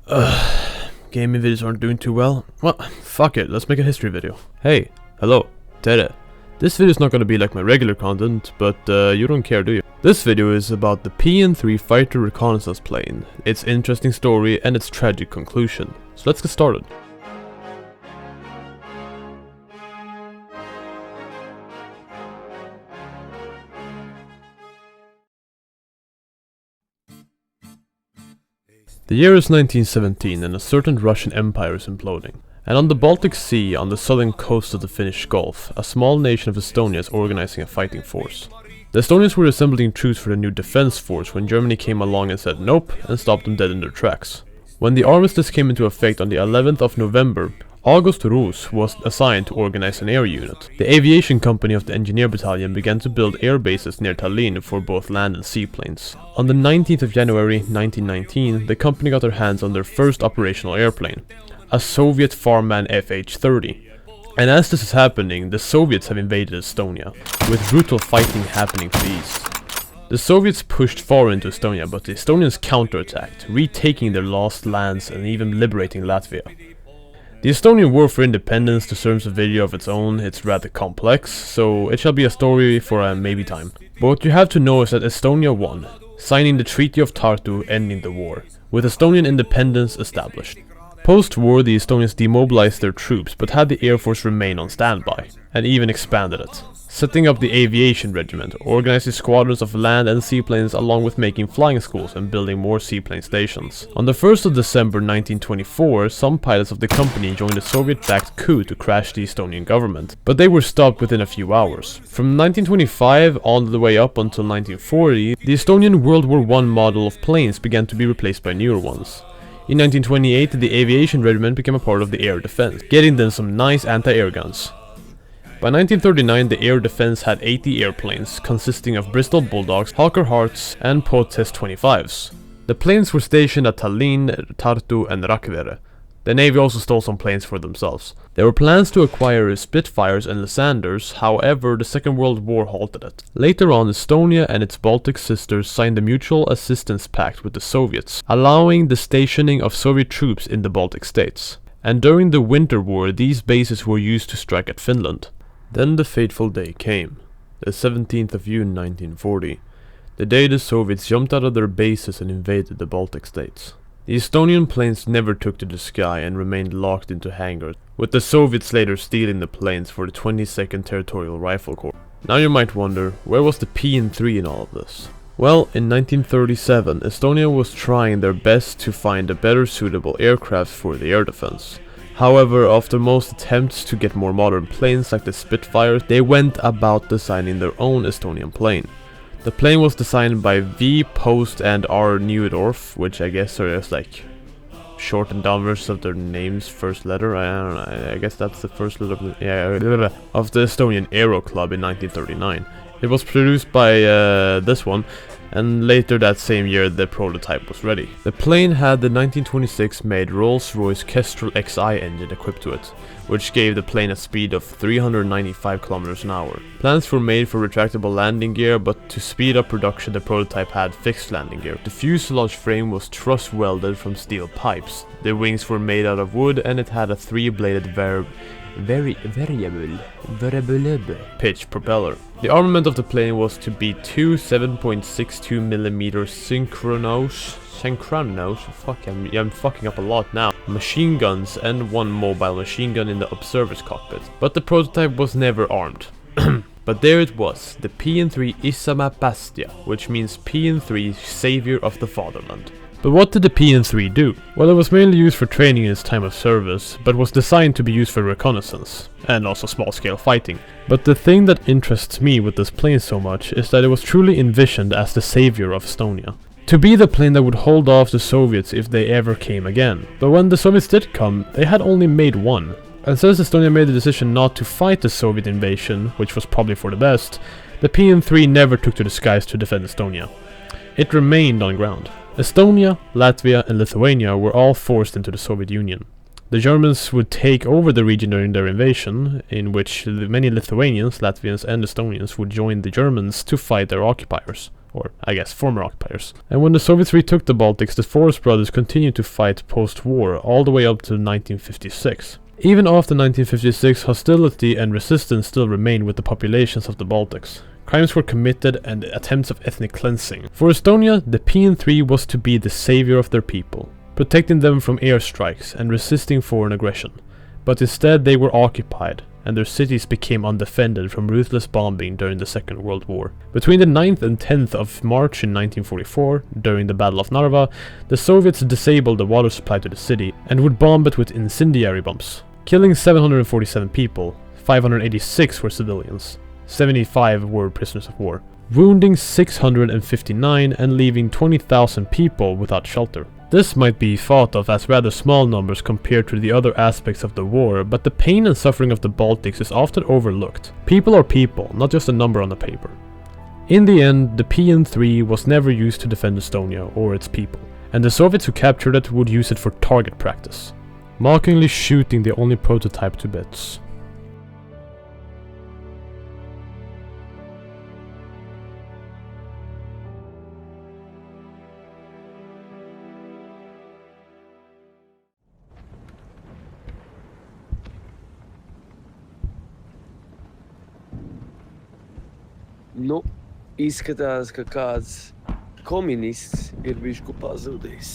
Gaming videos aren't doing too well. Well, fuck it, let's make a history video. Hey, hello, Tere. This video is not gonna be like my regular content, but you don't care, do you? This video is about the Pn-3 fighter reconnaissance plane, its interesting story and its tragic conclusion. So let's get started. The year is 1917 and a certain Russian empire is imploding. And on the Baltic Sea, on the southern coast of the Finnish Gulf, a small nation of Estonia is organizing a fighting force. The Estonians were assembling troops for the new defense force when Germany came along and said nope and stopped them dead in their tracks. When the armistice came into effect on the 11th of November, August Roos was assigned to organize an air unit. The aviation company of the engineer battalion began to build air bases near Tallinn for both land and seaplanes. On the 19th of January 1919, the company got their hands on their first operational airplane, a Soviet Farman FH-30. And as this is happening, the Soviets have invaded Estonia, with brutal fighting happening to the east. The Soviets pushed far into Estonia, but the Estonians counterattacked, retaking their lost lands and even liberating Latvia. The Estonian War for Independence deserves a video of its own. It's rather complex, so it shall be a story for a maybe time. But what you have to know is that Estonia won, signing the Treaty of Tartu ending the war, with Estonian independence established. Post-war, the Estonians demobilized their troops, but had the Air Force remain on standby, and even expanded it, setting up the Aviation Regiment, organizing squadrons of land and seaplanes along with making flying schools and building more seaplane stations. On the 1st of December 1924, some pilots of the company joined a Soviet-backed coup to crash the Estonian government, but they were stopped within a few hours. From 1925 all the way up until 1940, the Estonian World War I model of planes began to be replaced by newer ones. In 1928, the Aviation Regiment became a part of the air defense, getting them some nice anti-air guns. By 1939, the air defense had 80 airplanes, consisting of Bristol Bulldogs, Hawker Harts, and Potest 25s. The planes were stationed at Tallinn, Tartu, and Rakvere. The Navy also stole some planes for themselves. There were plans to acquire Spitfires and Lysanders, however the Second World War halted it. Later on, Estonia and its Baltic sisters signed a mutual assistance pact with the Soviets, allowing the stationing of Soviet troops in the Baltic states. And during the Winter War, these bases were used to strike at Finland. Then the fateful day came, the 17th of June 1940, the day the Soviets jumped out of their bases and invaded the Baltic states. The Estonian planes never took to the sky and remained locked into hangars, with the Soviets later stealing the planes for the 22nd Territorial Rifle Corps. Now you might wonder, where was the Pn-3 in all of this? Well, in 1937, Estonia was trying their best to find a better suitable aircraft for the air defense. However, after most attempts to get more modern planes like the Spitfires, they went about designing their own Estonian plane. The plane was designed by V. Post and R. Nieuwdorf, which I guess are just like shortened down versions of their name's first letter. I don't know, I guess that's the first letter of the Estonian Aero Club in 1939. It was produced by this one, and later that same year the prototype was ready. The plane had the 1926 made Rolls-Royce Kestrel XI engine equipped to it, which gave the plane a speed of 395 km an hour. Plans were made for retractable landing gear, but to speed up production the prototype had fixed landing gear. The fuselage frame was truss welded from steel pipes. The wings were made out of wood and it had a 3-bladed variable pitch propeller. The armament of the plane was to be two 7.62mm synchronous, fuck, I'm fucking up a lot now, machine guns and one mobile machine gun in the observer's cockpit. But the prototype was never armed. But there it was, the Pn-3 Isamaa Päästja, which means Pn-3 Savior of the Fatherland. But what did the Pn-3 do? Well, it was mainly used for training in its time of service, but was designed to be used for reconnaissance, and also small-scale fighting. But the thing that interests me with this plane so much is that it was truly envisioned as the savior of Estonia. To be the plane that would hold off the Soviets if they ever came again. But when the Soviets did come, they had only made one. And since Estonia made the decision not to fight the Soviet invasion, which was probably for the best, the Pn-3 never took to the skies to defend Estonia. It remained on ground. Estonia, Latvia and Lithuania were all forced into the Soviet Union. The Germans would take over the region during their invasion, in which many Lithuanians, Latvians and Estonians would join the Germans to fight their occupiers. or I guess former occupiers. And when the Soviets retook the Baltics, the Forest Brothers continued to fight post-war all the way up to 1956. Even after 1956, hostility and resistance still remained with the populations of the Baltics. Crimes were committed and attempts of ethnic cleansing. For Estonia, the Pn-3 was to be the savior of their people, protecting them from airstrikes and resisting foreign aggression. But instead they were occupied, and their cities became undefended from ruthless bombing during the Second World War. Between the 9th and 10th of March in 1944, during the Battle of Narva, the Soviets disabled the water supply to the city and would bomb it with incendiary bombs, killing 747 people. 586 were civilians, 75 were prisoners of war, wounding 659 and leaving 20,000 people without shelter. This might be thought of as rather small numbers compared to the other aspects of the war, but the pain and suffering of the Baltics is often overlooked. People are people, not just a number on a paper. In the end, the Pn-3 was never used to defend Estonia or its people, and the Soviets who captured it would use it for target practice, mockingly shooting the only prototype to bits. Nu, izskatās, ka kāds komunists ir bišķi pazudījis.